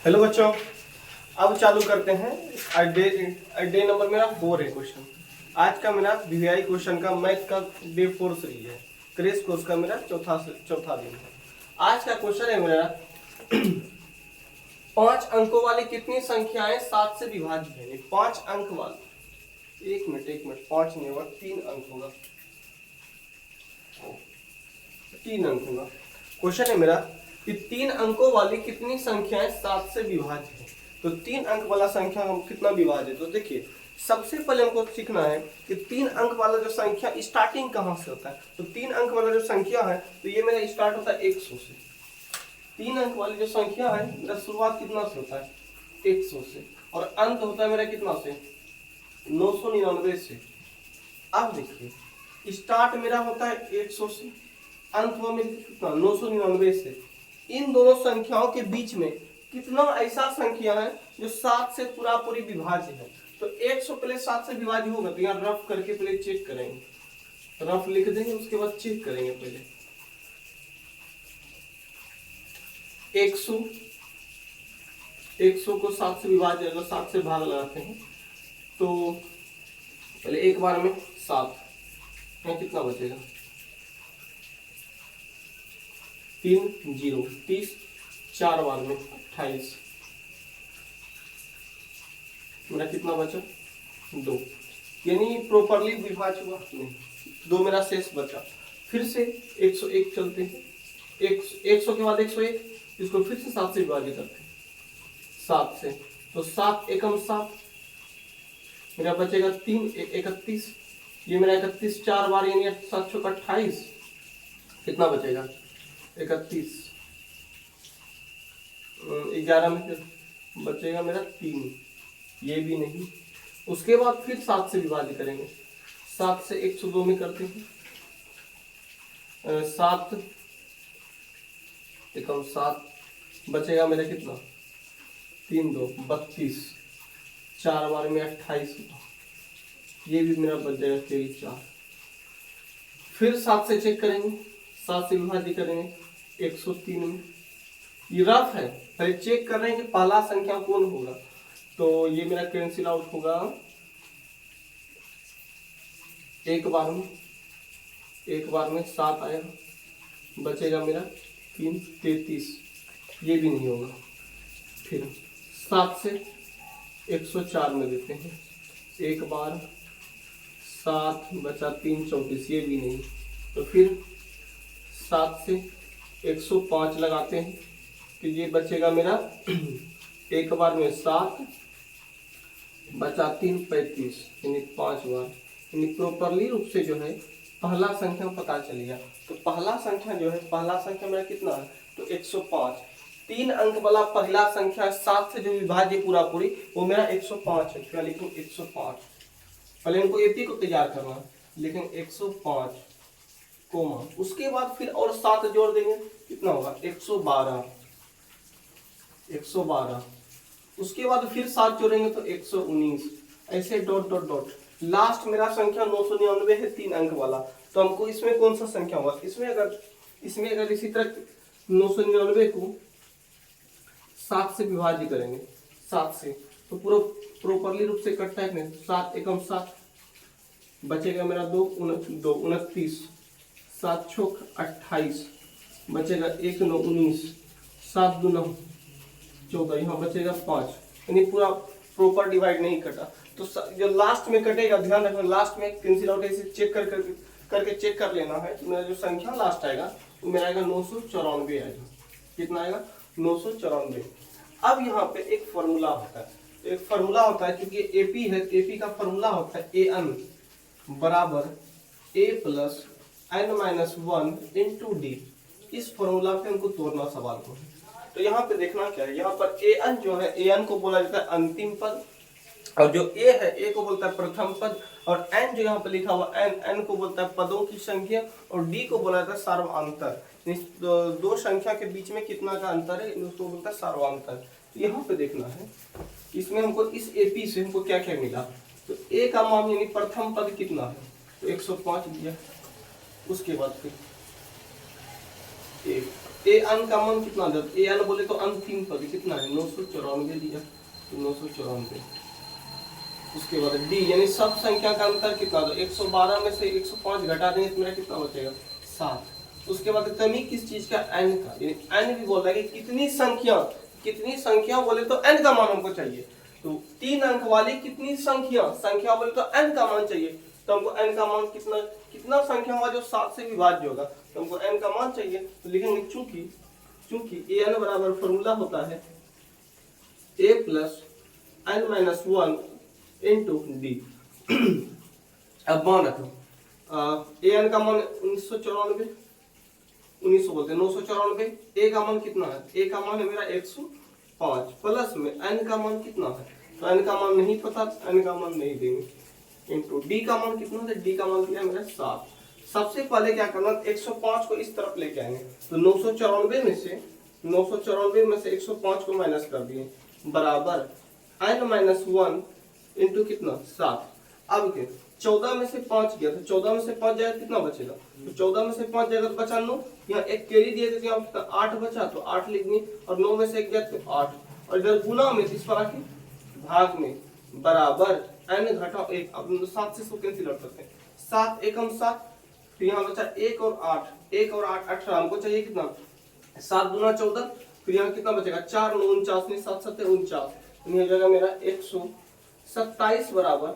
Hello बच्चों, अब चालू करते हैं। डे नंबर मेरा 4 है क्वेश्चन। आज का मेरा वीवीआई क्वेश्चन का मैथ का डे 4 सीरीज है। क्रेश कोर्स का मेरा चौथा दिन है। आज का क्वेश्चन है मेरा 5 अंकों वाली कितनी संख्याएं 7 से विभाज्य है। 5 अंक वाली, एक मिनट 5 नहीं होगा, 3 अंक होगा, 3 अंक होगा। क्वेश्चन है मेरा कि 3 अंकों वाली कितनी संख्याएं 7 से विभाज्य है। तो 3 अंक वाला संख्या हम कितना विभाज्य है, तो देखिए सबसे पहले हमको सीखना है कि 3 अंक वाला जो संख्या स्टार्टिंग कहाँ से होता है। तो 3 अंक वाला जो संख्या है तो ये मेरा स्टार्ट होता है 100 से। 3 अंक वाली जो संख्या है मेरा शुरुआत कितना से होता है, 100 से, और अंत होता है मेरा कितना से, 999 से। अब देखिए स्टार्ट मेरा होता है 100 से, अंत हुआ मेरी कितना, 999 से। इन दोनों संख्याओं के बीच में कितना ऐसा संख्या है जो 7 से पूरी विभाज्य है। तो 100 पहले 7 से विभाज्य होगा, तो यहाँ रफ करके पहले चेक करेंगे, रफ लिख देंगे, उसके बाद चेक करेंगे। पहले 100 को 7 से विभाज्य, अगर 7 से भाग लगाते हैं तो पहले एक बार में 7, यहाँ कितना बचेगा, 3 0 30, 4 बार में 28, मेरा कितना बचा 2, यानी प्रॉपरली विभाज्य हुआ नहीं, 2 मेरा शेष बचा। फिर से 101 चलते हैं, 100 के बाद 101, इसको फिर से 7 से विभाजित करते हैं, 7 से, तो 7 एकम 7, मेरा बचेगा 3 31, ये मेरा 31 4 बार यानी 7 6 28, कितना बचेगा 31, 11 में फिर बचेगा मेरा 3, ये भी नहीं। उसके बाद फिर 7 से विभाजित करेंगे, 7 से 102 में करते हैं, 7 एकम 7, बचेगा मेरा कितना 3 2 32, 4 बार में 28, ये भी मेरा बच जाएगा 23 4। फिर 7 से चेक करेंगे, 7 से विभाजित करेंगे 103 में। ये रफ है, पहले चेक कर रहे हैं कि पहला संख्या कौन होगा। तो ये मेरा कैंसिल आउट होगा एक बार में 7 आएगा, बचेगा मेरा 3 33, ये भी नहीं होगा। फिर 7 से 104 में देते हैं, एक बार 7 बचा 3 34, ये भी नहीं। तो फिर 7 से 105 लगाते हैं, तो ये बचेगा मेरा एक बार में 7 बचा 3 35, यानी 5 बार, यानी प्रॉपरली रूप से जो है पहला संख्या पता चल गया। तो पहला संख्या जो है, पहला संख्या मेरा कितना है, तो 105। 3 अंक वाला पहला संख्या 7 से जो विभाज्य पूरी वो मेरा 105 है। क्या लिखूं, 105। पहले इनको एपी को तैयार करना, लेकिन 105 कोमा, उसके बाद फिर और 7 जोड़ देंगे, कितना होगा 112, 112। उसके बाद फिर 7 जोड़ेंगे तो 119, ऐसे डॉट डॉट डॉट। लास्ट मेरा संख्या 999 है, 3 अंक वाला। तो हमको इसमें कौन सा संख्या होगा, इसमें अगर इसी तरह 999 को 7 से विभाजित करेंगे, 7 से, तो पूरा प्रॉपरली रूप से कटता है नहीं, 7 एकम 7, बचेगा मेरा 2 29, 7 6 28, बचेगा 1 9 19, 7 2 9 14, यहाँ बचेगा 5, यानी पूरा प्रॉपर डिवाइड नहीं कटा। तो जो लास्ट में कटेगा, ध्यान रखना, लास्ट में कैंसिल आउट ऐसे चेक करके चेक कर लेना है। तो मेरा जो संख्या लास्ट आएगा वो मेरा आएगा 994 आएगा। कितना आएगा, 994। अब यहाँ पे एक फॉर्मूला होता है, क्योंकि एपी है, एपी का फॉर्मूला होता है एन बराबर a plus n-1 into D. इस फॉर्मूला पे हमको तोड़ना सवाल को। तो यहाँ पे देखना क्या है, यहाँ पर an जो है, an को बोला जाता है अंतिम पद, और जो a है, a को बोलता है प्रथम पद, और n जो यहाँ पे लिखा हुआ n को बोलता है पदों की संख्या, और d को बोला जाता है सर्वांतर। दो संख्या के बीच में कितना का अंतर है, उसको बोलता है सर्वांतर। तो यहाँ पे देखना है, इसमें हमको इस AP से हमको क्या क्या मिला। तो a का मान यानी प्रथम पद कितना है, तो 105 दिया। उसके बाद फिर 1 ए अन का मान कितना दिया, ए अन बोले तो अंतिम पद कितना है 994 दिया, तो 994। उसके बाद डी यानी सब संख्या का अंतर कितना दो, 112 में से 105 घटा देंगे तो मेरा कितना बचेगा 7। उसके बाद कमी किस चीज का, एन का, यानी एन भी बोल रहा है कि कितनी संख्या बोले तो एन का मान हमको चाहिए। तो 3 अंक वाली कितनी संख्या बोले तो एन का मान चाहिए, तो हमको एन का मान कितना संख्या होगा जो 7 से विभाज्य होगा, तो हमको एन का मान चाहिए। तो लिखेंगे चूंकि ए एन बराबर फॉर्मूला होता है a plus n minus 1 into d. अब मान रखो ए एन का मान 1994 बोलते हैं 994, ए का मान कितना है, ए का मान है मेरा 105 प्लस में एन का मान कितना है, तो एन का मान नहीं पता, एन का मान नहीं देंगे, इंटू डी का मान कितना है, डी का मान दिया मेरा 7। सबसे पहले क्या करना, 105 को इस तरफ लेके आएंगे, तो 994 में से 105 को माइनस कर दिए बराबर n माइनस 1 इंटू कितना 7। अब के 14 में से 5 गया, तो 14 में से 5 जाएगा कितना बचेगा, तो 14 में से 5 जाएगा तो बचा 9, यहाँ एक कैरी दिए थे यहाँ 8 बचा, तो 8 लिख दिए, और 9 में से 1 गया तो 8, और इधर गुना में इस पर आके भाग में बराबर n घटाओ 1। अब 7 से इसको कैंसिल कर सकते हैं, 7 एकम 7, फिर यहाँ बचा 1 और 8, 1 और 8 18, हमको चाहिए कितना 7 दूना 14, फिर यहाँ कितना बचेगा 4 9 49, नहीं 7 7 49, हो जाएगा मेरा 127 बराबर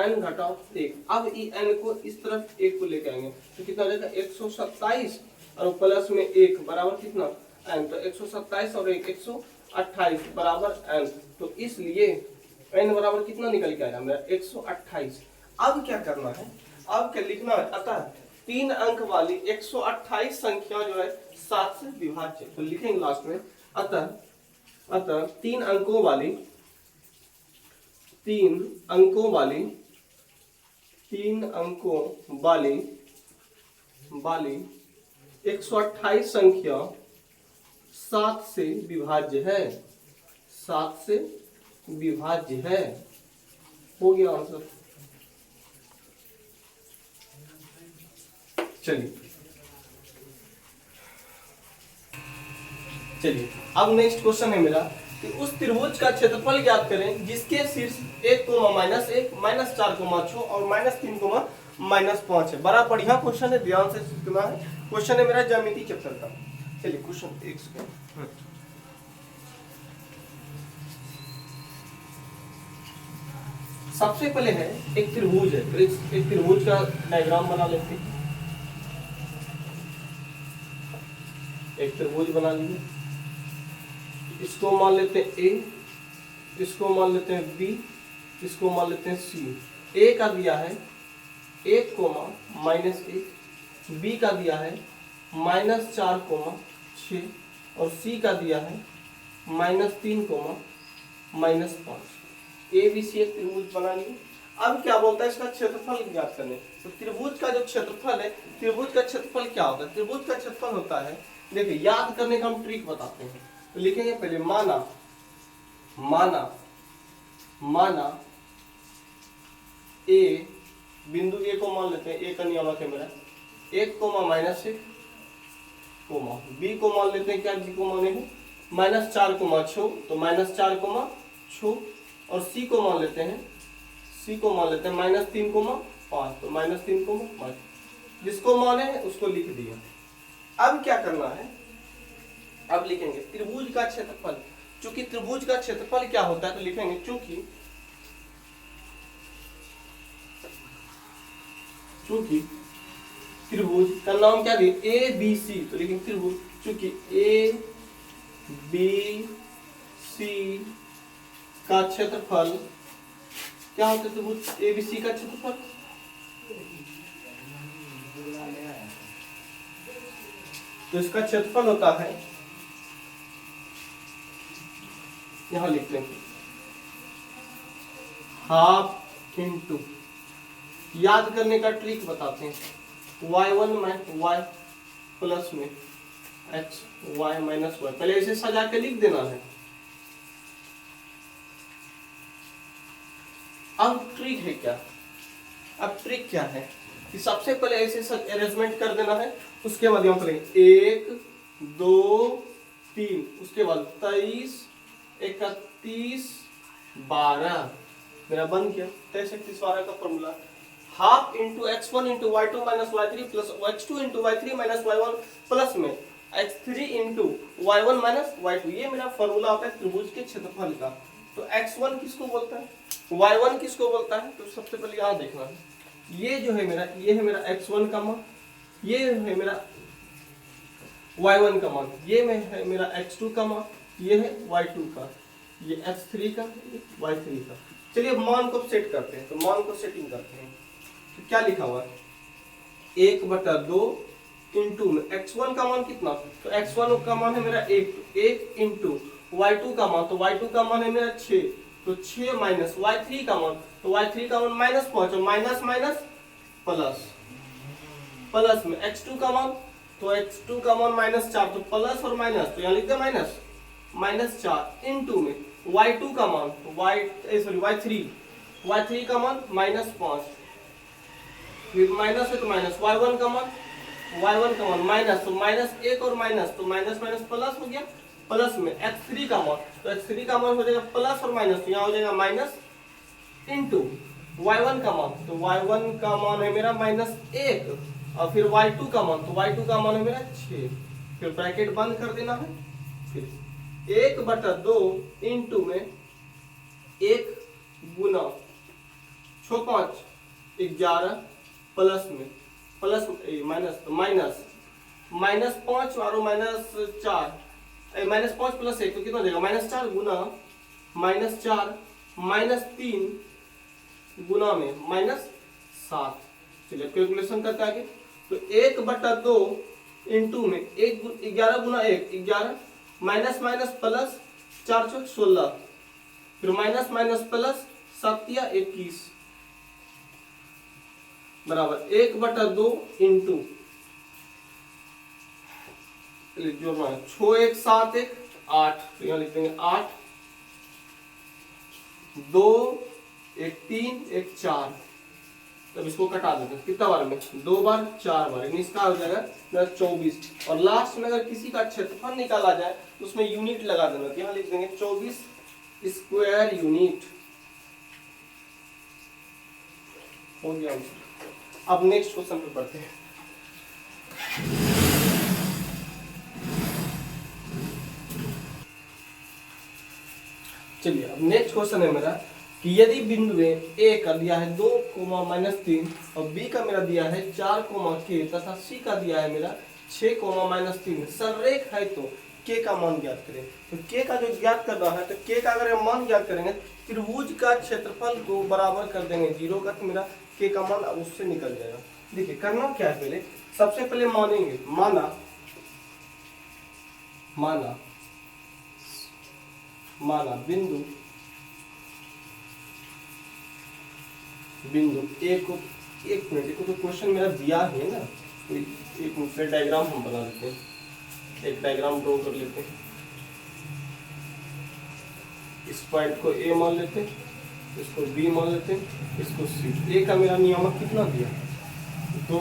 n घटाओ 1। अब ई n को इस तरफ 1 को लेके आएंगे, तो कितना हो जाएगा 127 और प्लस में 1 बराबर कितना n, तो 127 और 1 128 बराबर n, तो इसलिए n बराबर कितना निकल के आएगा मेरा 128। अब क्या करना है, अब क्या लिखना है, अतः 3 अंक वाली 128 संख्या जो है 7 से विभाज्य, तो लिखेंगे लास्ट में अतः 3 अंकों वाली 128 संख्या 7 से विभाज्य है, 7 से विभाज्य है। हो गया आंसर। चलिए अब नेक्स्ट क्वेश्चन है मेरा कि उस त्रिभुज का क्षेत्रफल ज्ञात करें जिसके शीर्ष 1 -1 -4 6 और -3 -5 है। बड़ा बढ़िया क्वेश्चन है, ध्यान से सुनना है। क्वेश्चन है मेरा ज्यामिति चैप्टर का। चलिए क्वेश्चन 1 सेकंड, सबसे पहले है एक त्रिभुज है, तो एक त्रिभुज का डायग्राम बना लेते हैं। एक त्रिभुज बना लीजिए, इसको मान लेते हैं ए, इसको मान लेते हैं बी, इसको मान लेते हैं सी। ए का दिया है 1, -1, बी का दिया है -4, 6 और सी का दिया है -3, -5। ए बी सी एक त्रिभुज बना लिए। अब क्या बोलता है, इसका क्षेत्रफल ज्ञात करने। तो त्रिभुज का जो क्षेत्रफल है, त्रिभुज का क्षेत्रफल क्या होता है, त्रिभुज का क्षेत्रफल होता है, देखिए याद करने का हम ट्रिक बताते हैं। तो लिखेंगे पहले माना ए, बिंदु ए को मान लेते हैं, ए का नियामक है मेरा 1, -1, बी को मान लेते हैं, क्या बी को मानेंगे -4, 6, तो -4, 6, और सी को मान लेते हैं -3, 5, तो -3, 5। जिसको माने उसको लिख दिया। अब क्या करना है, अब लिखेंगे त्रिभुज का क्षेत्रफल। चूंकि त्रिभुज का क्षेत्रफल क्या होता है, तो लिखेंगे चूंकि त्रिभुज का नाम क्या दिया, ए बी सी, तो लिखेंगे त्रिभुज चूंकि ए बी सी का क्षेत्रफल क्या होता है, त्रिभुज ए बी सी का क्षेत्रफल तो इसका क्षेत्रफल होता है, यहां लिखते हैं हाफ इंटू, याद करने का ट्रिक बताते हैं, y1 में y प्लस में x, y माइनस y, पहले इसे सजा के लिख देना है। अब ट्रिक है क्या, अब ट्रिक क्या है कि सबसे पहले ऐसे अरेंजमेंट कर देना है, उसके बाद यहाँ पर 1 2 3, उसके बाद 23 31 12, मेरा बन गया 23 31 12 का formula. Half into x1 into y2 minus y3 plus x2 into y3 minus y1 plus में x3 into y1 minus y2, ये मेरा फॉर्मूला होता है त्रिभुज के क्षेत्रफल का। तो x1 किसको बोलता है, y1 किसको बोलता है, तो सबसे पहले यहाँ देखना है, ये जो है मेरा, ये है मेरा x1 का मान, ये है मेरा y1 का मान, ये में है मेरा x2 का मान, ये है y2 का, ये x3 का, ये y3 का। चलिए अब मान को सेट करते हैं, तो मान को सेटिंग करते हैं। तो क्या लिखा हुआ है, 1/2 इंटू में x1 का मान कितना, तो x1 का मान है मेरा 1 इंटू y2 का मान, तो y2 का मान है मेरा 6, तो 6 माइनस y3 का मान, तो y3 का मान -5, माइनस माइनस प्लस, प्लस में x2 का मान, तो x2 का मान -4, तो प्लस और माइनस, तो यहाँ लिख दे -4 इंटू में y2 का मान, y3 का मान -5, फिर माइनस है तो माइनस, y1 का मान माइनस, तो -1 और माइनस, तो माइनस माइनस प्लस हो गया, प्लस में x3 का मान, तो x3 का मान हो जाएगा प्लस और माइनस, तो यहाँ हो जाएगा माइनस इंटू y1 का मान, तो y1 का मान है मेरा -1, और फिर y2 का मान, तो y2 का मान है मेरा 6, फिर ब्रैकेट बंद कर देना है, फिर 1/2 इंटू में 1 गुना 6 5 11 प्लस में प्लस माइनस, तो -5 और -4, -5 प्लस 1 तो कितना देगा, -4 गुना -4 -3 गुना में -7। चलिए कैलकुलेशन करते आगे, तो 1/2 इंटू में 11 गुना 1 11, माइनस माइनस प्लस 4 चौक 16, फिर माइनस माइनस प्लस 7 या 21 बराबर 1/2 इंटू, जोड़ना है 6 1 7 1 8, तो यहाँ लिख देंगे 8 2 1 3 1 4, तब इसको कटा देते हैं कितना बार में, 2 बार 4 बार, यानी इसका हो जाएगा 24। और लास्ट में अगर किसी का क्षेत्रफल निकाला जाए तो उसमें यूनिट लगा देना, तो यहाँ लिख देंगे 24 स्क्वायर यूनिट, हो गया। अब नेक्स्ट क्वेश्चन पे पढ़ते हैं। चलिए अब नेक्स्ट क्वेश्चन है मेरा कि यदि बिंदु ए का दिया है 2, -3 और बी का मेरा दिया है 4, k तथा सी का दिया है मेरा 6, -3 संरेख है, तो k का मान ज्ञात करें। तो k का जो ज्ञात करना है, तो k का अगर हम मान ज्ञात करेंगे, त्रिभुज का क्षेत्रफल को बराबर कर देंगे 0 का, तो मेरा k का मान अब उससे निकल जाएगा। देखिए करना क्या है, पहले सबसे पहले मानेंगे, माना बिंदु ए को, एक मिनट को, तो क्वेश्चन मेरा दिया है ना, तो एक मिनट डायग्राम हम बना लेते हैं, एक डायग्राम ड्रॉ कर लेते हैं। इस पॉइंट को ए मान लेते हैं, इसको बी मान लेते हैं, इसको सी। ए का मेरा नियामक कितना दिया, 2,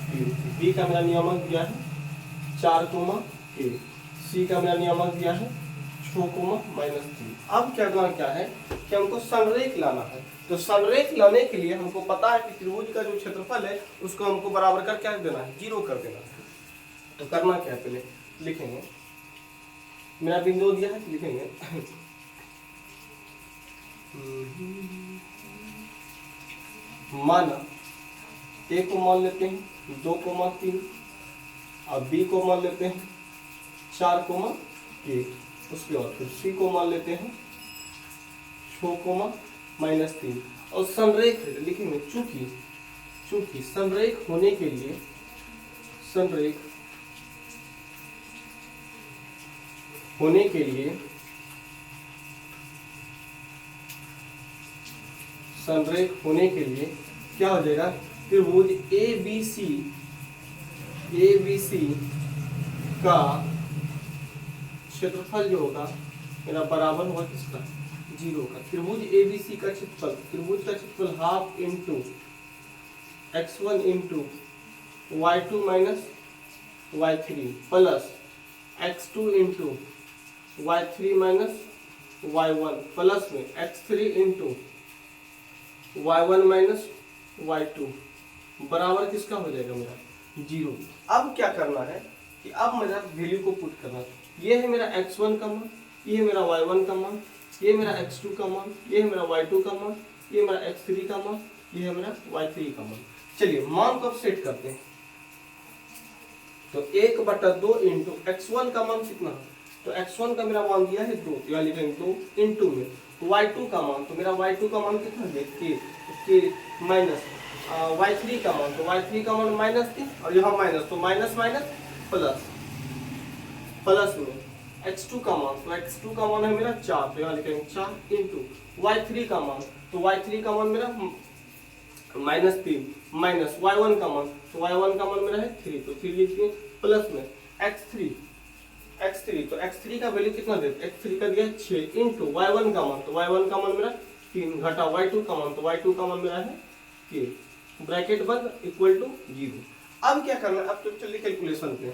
3, बी का मेरा नियामक दिया है 4, k, सी का मेरा नियामक दिया है 6, -3। अब क्या है कि हमको संरेख लाना है, तो संरेख लाने के लिए हमको पता है कि त्रिभुज का जो क्षेत्रफल है उसको हमको बराबर कर क्या देना है, 0 कर देना है। तो करना क्या है, पहले लिखेंगे, मेरा बिंदु दिया है, लिखेंगे माना ए को मान लेते हैं 2, 3 और बी को मान लेते हैं 4, k, उसके बाद फिर सी को मान लेते हैं 6, -3 और संरेख लिखेंगे, चूंकि संरेख होने के लिए संरेख होने के लिए क्या हो जाएगा, त्रिभुज ABC का क्षेत्रफल जो होगा मेरा बराबर होगा किसका, 0 का। त्रिभुज ABC का क्षेत्रफल half into x1 into y2 - y3 plus x2 into y3 minus y1 plus में x3 into y1 minus y2 बराबर किसका हो जाएगा मेरा 0। अब क्या करना है कि अब मेरा वैल्यू को पुट करना है। ये है मेरा x1 का मान, ये है मेरा y1 का मान, ये मेरा x2 का मान, ये है मेरा y2 का मान, ये मेरा x3 का मान, ये है मेरा y3 का मान। चलिए मान को अब सेट करते हैं। तो 1/2 इंटू x1 का मान कितना है, तो x1 का मेरा मान दिया है 2, या लिखेंगे 2 इंटू में y2 का मान, तो मेरा y2 का मान कितना है k माइनस y3 का मान, तो y3 का मान -3 और यहाँ माइनस, तो माइनस माइनस प्लस, प्लस में x2 का मान, तो x2 का मान है मेरा 4, तो यहाँ लिखेंगे 4 इंटू y3 का मान, तो y3 का मान मेरा -3 माइनस y1 का मान, तो y1 का मान मेरा है 3, तो 3 लिखिए प्लस में x3 तो x3 का वैल्यू कितना दे, x3 का दिया 6 इंटू y1 का मान, तो y1 का मान मेरा 3 घटा y2 का मान, तो y2 का मान मेरा है k ब्रैकेट बंद इक्वल टू 0। अब क्या करना है, अब तो चलिए कैलकुलेशन पे।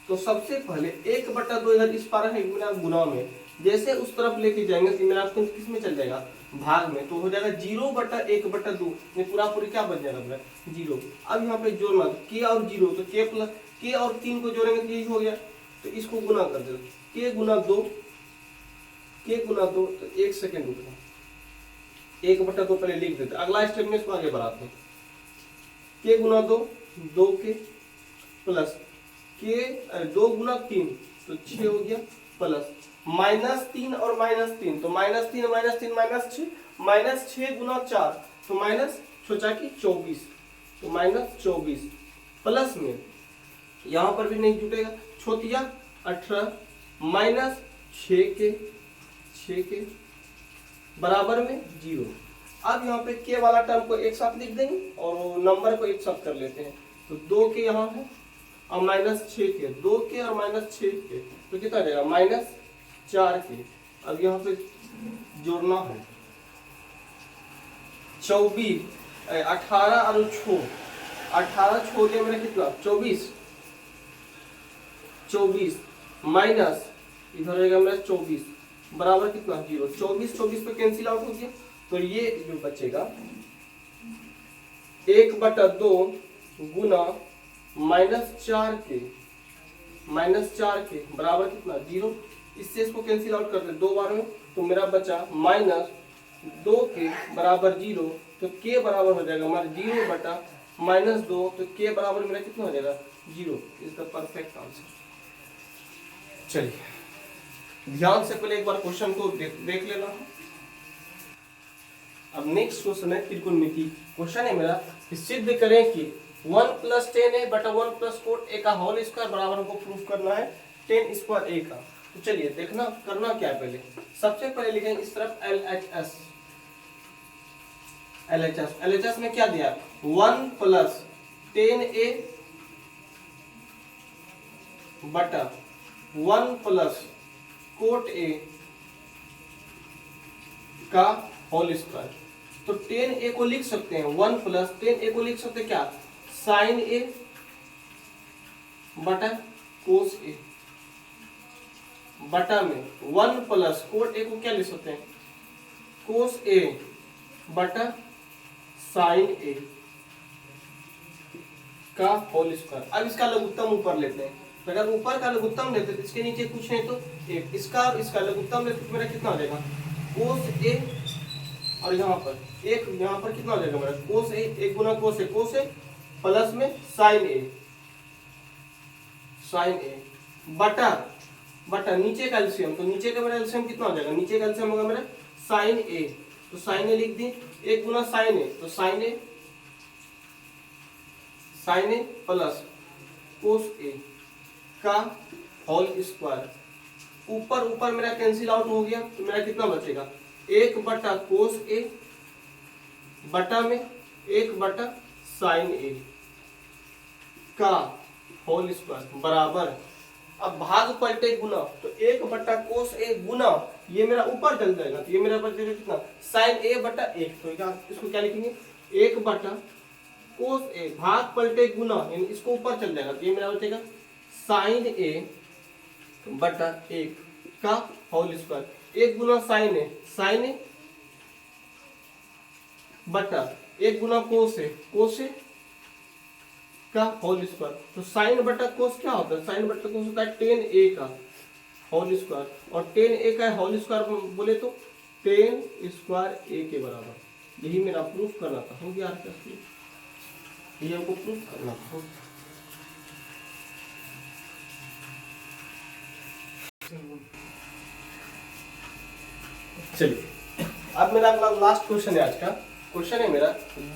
तो सबसे पहले 1/2 इधर इस पार है मेरा गुना में, जैसे उस तरफ लेके जाएंगे तो मेरा किस में चल जाएगा, भाग में, तो हो जाएगा 0/1/2 में पूरा पूरी क्या बन जाएगा मेरा 0। अब यहाँ पे जोड़ना, तो k और 0, तो k प्लस k और 3 को जोड़ेंगे तो यही हो गया, तो इसको गुना कर दो, k गुना 2, तो 1 सेकेंड रुकना, 1/2 पहले लिख देते, अगला स्टेप में इसको आगे बढ़ाते हैं। k गुना 2 2k प्लस k 2 गुना 3 तो 6 हो गया, प्लस -3 और -3, तो -3 -6 गुना 4 तो माइनस सोचा कि 24, तो -24 प्लस में यहाँ पर भी नहीं जुटेगा, छोटिया 18 माइनस 6 के बराबर में 0। अब यहाँ पे k वाला टर्म को एक साथ लिख देंगे और नंबर को एक साथ कर लेते हैं, तो 2k यहाँ है और -6k, 2k और -6k तो कितना जाएगा -4k। अब यहाँ पे जोड़ना है 24 18 और 6, 18 छोड़िए मेरा कितना 24 माइनस इधर रहेगा मेरा 24 बराबर कितना 0, 24 पे कैंसिल आउट हो गया, तो ये जो बचेगा 1/2 गुना -4k बराबर कितना 0। इससे इसको कैंसिल आउट कर दे 2 बार में, तो मेरा बचा -2k बराबर 0, तो k बराबर हो जाएगा हमारा 0/-2, तो k बराबर मेरा कितना हो जाएगा 0 इज द परफेक्ट आंसर। चलिए ध्यान से पहले एक बार क्वेश्चन को देख लेना है। अब नेक्स्ट क्वेश्चन है त्रिकोणमिति। क्वेश्चन है मेरा सिद्ध करें कि 1 + 10a बटा 1 + cot a का होल स्क्वायर बराबर हमको प्रूफ करना है 10 स्क्वायर a का। तो चलिए देखना करना क्या है, पहले सबसे पहले लिखेंगे इस तरफ LHS में क्या दिया 1 + 10a बटा 1 + cot a का होल स्क्वायर। तो 10a को लिख सकते हैं 1 + 10a को लिख सकते हैं क्या sin a बटा cos a बटा में 1 + cot a को क्या लिख सकते हैं cos a बटा sin a का होल स्क्वायर। अब इसका लघुत्तम ऊपर लेते हैं, तो अगर ऊपर का लघुत्तम लेते हैं इसके नीचे कुछ नहीं तो एक, इसका और इसका लघुत्तम लेते तो मेरा कितना हो जाएगा cos a, और यहाँ पर कितना हो जाएगा मेरा cos a, 1 Guna cos a plus में sin a बटा नीचे का एलसीएम, तो नीचे का मेरा एलसीएम कितना हो जाएगा, नीचे का एलसीएम होगा मेरा sin a, तो sin a लिख दी 1 गुना sin a, तो sin a plus cos a का होल स्क्वायर। ऊपर मेरा कैंसिल आउट हो गया, तो मेरा कितना बचेगा 1/cos a बटा में 1/sin a का होल स्क्वायर बराबर। अब भाग पलटे गुना, तो 1/cos a गुना ये मेरा ऊपर चल जाएगा, तो ये मेरा बचेगा कितना sin a बटा 1, तो इसको क्या लिखेंगे 1/cos a भाग पलटे गुना, यानी इसको ऊपर चल जाएगा, तो ये मेरा बचेगा साइन ए बटा 1 का होल स्क्वायर। 1 गुना साइन ए बटा 1 गुना कोस ए का होल स्क्वायर। तो साइन बटा कोस क्या होता है? साइन बटा कोस होता है tan a का होल स्क्वायर, और tan a का होल स्क्वायर बोले तो tan स्क्वायर a के बराबर। यही मेरा प्रूफ करना था। हो गया आपका, ये हमको प्रूफ करना था। चलिए अब मेरा अगला लास्ट क्वेश्चन है। आज का क्वेश्चन है मेरा,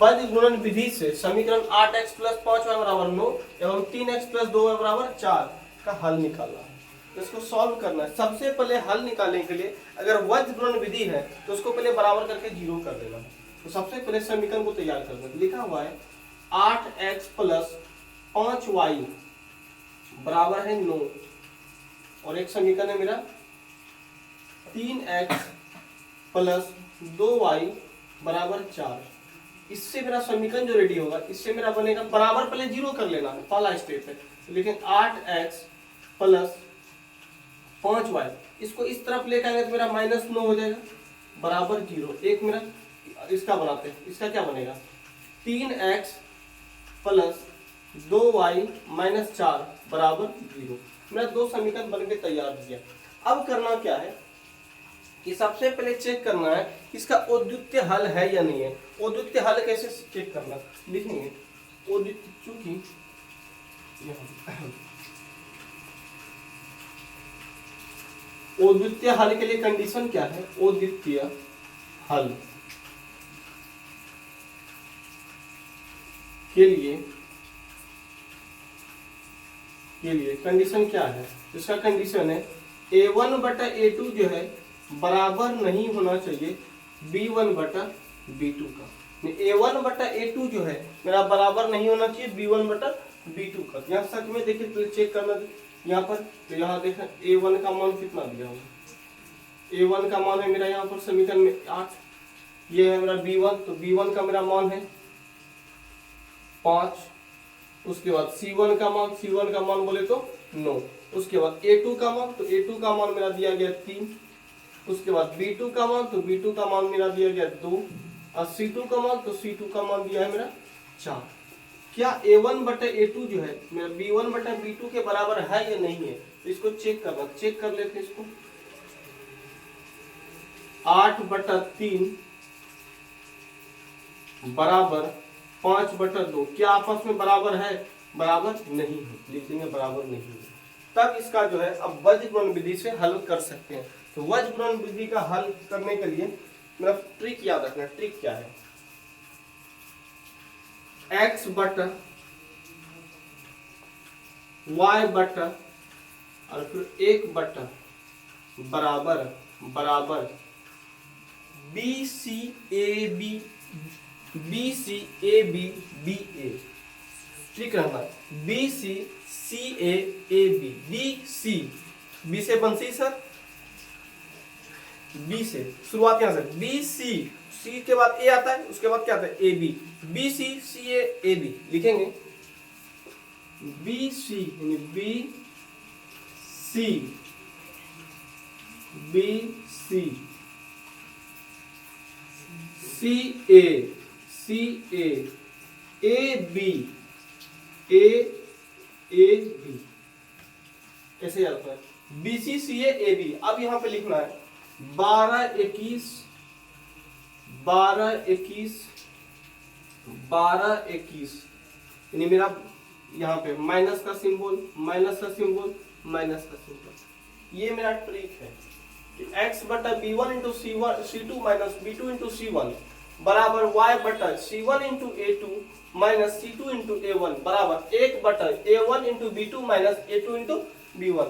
बज गुणन विधि से समीकरण 8x + 5y बराबर 9 एवं 3x + 2y बराबर 4 का हल निकालना है। तो इसको सॉल्व करना है। सबसे पहले हल निकालने के लिए अगर वज्र गुणन विधि है तो उसको पहले बराबर करके 0 कर देना है। तो सबसे पहले समीकरण को तैयार करना है। लिखा हुआ है 8x + 5y बराबर है 9, और एक समीकरण है मेरा 3x + 2y बराबर 4। इससे मेरा समीकरण जो रेडी होगा, इससे मेरा बनेगा बराबर, पहले 0 कर लेना है, पहला स्टेप है। तो लेकिन 8x + 5y, इसको इस तरफ लेकर आएंगे तो मेरा -9 हो जाएगा बराबर 0। एक मेरा इसका बनाते हैं, इसका क्या बनेगा 3x + 2y - 4 बराबर 0। मेरा दो समीकरण बनके तैयार हो गया। अब करना क्या है कि सबसे पहले चेक करना है इसका औद्युत्य हल है या नहीं है। औद्युत्य हल कैसे चेक करना, लिखेंगे औद्युत्य, चूंकि औद्युत्य हल के लिए कंडीशन क्या है, औद्युत्य हल के लिए कंडीशन क्या है। इसका कंडीशन है a1 बटा a2 जो है बराबर नहीं होना चाहिए b1 बटा b2 का। a1 बटा a2 जो है मेरा बराबर नहीं होना चाहिए b1 बटा b2 का। यहाँ सच में देखिए, तो चेक करना यहाँ पर, तो यहाँ देखें a1 का मान कितना दिया हुआ, a1 का मान है मेरा यहाँ पर समीकरण में 8, ये है मेरा b1, तो b1 का मेरा मान है 5। उसके बाद C1 का मान बोले तो 9। उसके बाद A2 का मान, तो A2 का मान मेरा दिया गया 3। उसके बाद B2 का मान, तो B2 का मान मेरा दिया गया 2, और C2 का मान, तो C2 का मान दिया है मेरा 4। क्या A1 बटा A2 जो है मेरा B1 बटा B2 के बराबर है या नहीं है, तो इसको चेक करना, चेक कर लेते हैं इसको। 8 बटा 3 बराबर 5 बटा 2, क्या आपस में बराबर है? बराबर नहीं है, लिखेंगे बराबर नहीं है। तब इसका जो है अब वज्र गुणन विधि से हल कर सकते हैं। तो वज्र गुणन विधि का हल करने के लिए मेरा ट्रिक याद रखना। ट्रिक क्या है, x बटा y बटा और फिर 1 बटा बराबर BCAB ठीक रहना है, BCCAAB, B से बंसी सर, B से शुरुआत यहाँ से, BC, C के बाद A आता है, उसके बाद क्या आता है AB, BCCAAB लिखेंगे। BC यानी BC CA AB कैसे याद रखना है, BCCAAB। अब यहाँ पे लिखना है 12 21 यानी मेरा यहाँ पे माइनस का सिंबल, ये मेरा ट्रिक है कि x बटा b1 into c2 minus b2 into c1 बराबर y बटा c1 into a2 minus c2 into a1 बराबर 1 बटा a1 into b2 minus a2 into b1।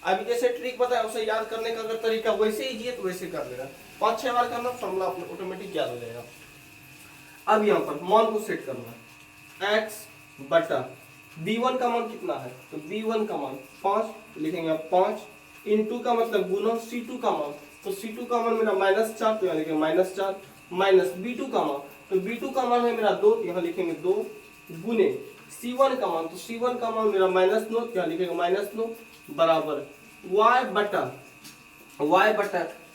अभी जैसे ट्रिक बताया उसे याद करने का अगर तरीका वैसे ही है तो वैसे कर लेना, 5-6 बार करना, फॉर्मूला ऑटोमेटिक याद हो जाएगा। अब यहाँ पर मान को सेट करना है, x बटा b1 का मान कितना है, तो b1 का मान 5 लिखेंगे आप 5 इंटू का मतलब गुना c2 का मान, तो c2 का मान मेरा -4, तो यहाँ लिखेंगे -4 माइनस b2 का मान, तो b2 का मान है मेरा 2, यहाँ लिखेंगे 2 गुने C1 का मान, तो C1 का मान मेरा -9, क्या लिखेगा -9 बराबर y बटा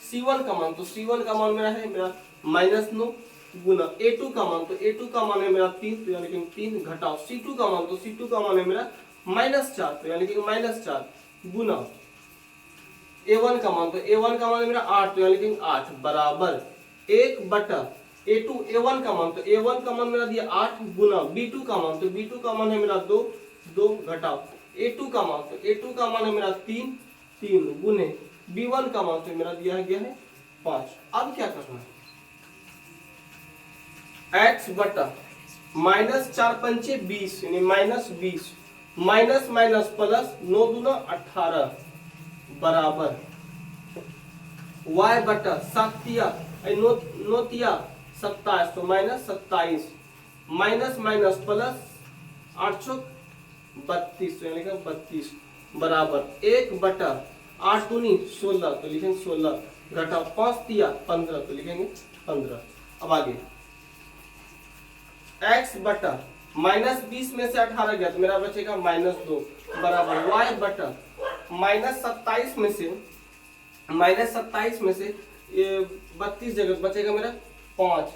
C1 का मान, तो C1 का मान मेरा है मेरा -9 गुना A2 का मान, तो A2 का मान है मेरा 3, तो यानी कि 3 घटाओ C2 का मान, तो C2 का मान है मेरा -4, तो यानी कि -4 गुना A1 का मान, तो A1 का मान है मेरा 8, तो यानी कि 8 बराबर 1 बटा A2 A1 का मान, तो A1 का मान मेरा दिया 8 गुना B2 का मान, तो B2 का मान है मेरा 2 घटाओ A2 का मान, तो A2 का मान है मेरा 3 गुने B1 का मान, तो मेरा दिया गया है 5। अब क्या करना है, x बटा -4 पंचे 20 यानी -20 माइनस माइनस प्लस 9 दूना 18 बराबर y बटा 27 तो -27 माइनस माइनस प्लस 832 यानी कि 32 बराबर 1 बटा 8 दूनी 16 तो लिखेंगे 16 घटा 5 दिया 15 तो लिखेंगे 15। अब आगे x बटा -20 में से 18 गया तो मेरा बचेगा -2 बराबर y बटा -27 में से ये 32 जगह बचेगा मेरा 5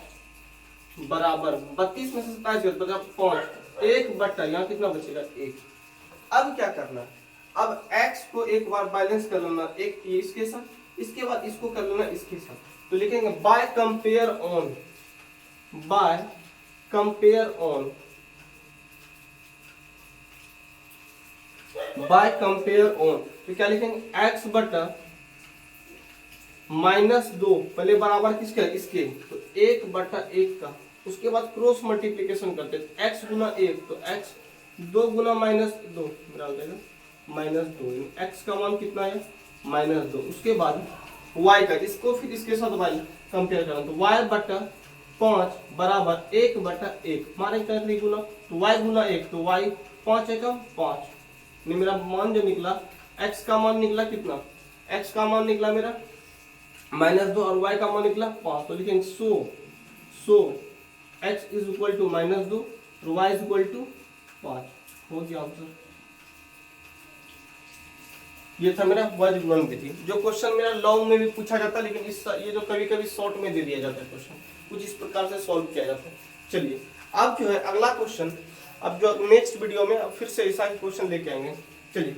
बराबर 32 में से 27 जगह बचा 5 1 बटा यहाँ कितना बचेगा 1। अब क्या करना है, अब x को एक बार बैलेंस कर लेना, एक इसके साथ, इसके बाद इसको कर लेना इसके साथ, तो लिखेंगे बाय कंपेयर ऑन तो क्या लिखेंगे x बटा -2 पहले बराबर किसका इसके, तो 1 बटा 1 का, उसके बाद क्रॉस मल्टीप्लिकेशन करते हैं x गुना 1 तो x 2 गुना -2 मेरा हो जाएगा -2 x का मान कितना है -2। उसके बाद y का, इसको फिर इसके साथ y कंपेयर करना, तो y बटा 5 बराबर 1 बटा 1 मारे कर दी गुना, तो y गुना 1 तो y 5 है कम 5 नहीं, मेरा मान जो निकला x का मान निकला कितना, x का मान निकला मेरा -2 और y का मान निकला 5, तो लिखेंगे सो x इज इक्वल टू -2 और y इज इक्वल टू 5 हो गया आंसर। ये था मेरा वज्रगुणन विधि, जो क्वेश्चन मेरा लॉन्ग में भी पूछा जाता है, लेकिन इस ये जो कभी कभी शॉर्ट में दे दिया जाता है क्वेश्चन, कुछ इस प्रकार से सॉल्व किया जाता है। चलिए अब जो है अगला क्वेश्चन, अब जो नेक्स्ट वीडियो में फिर से ऐसा ही क्वेश्चन लेके आएंगे। चलिए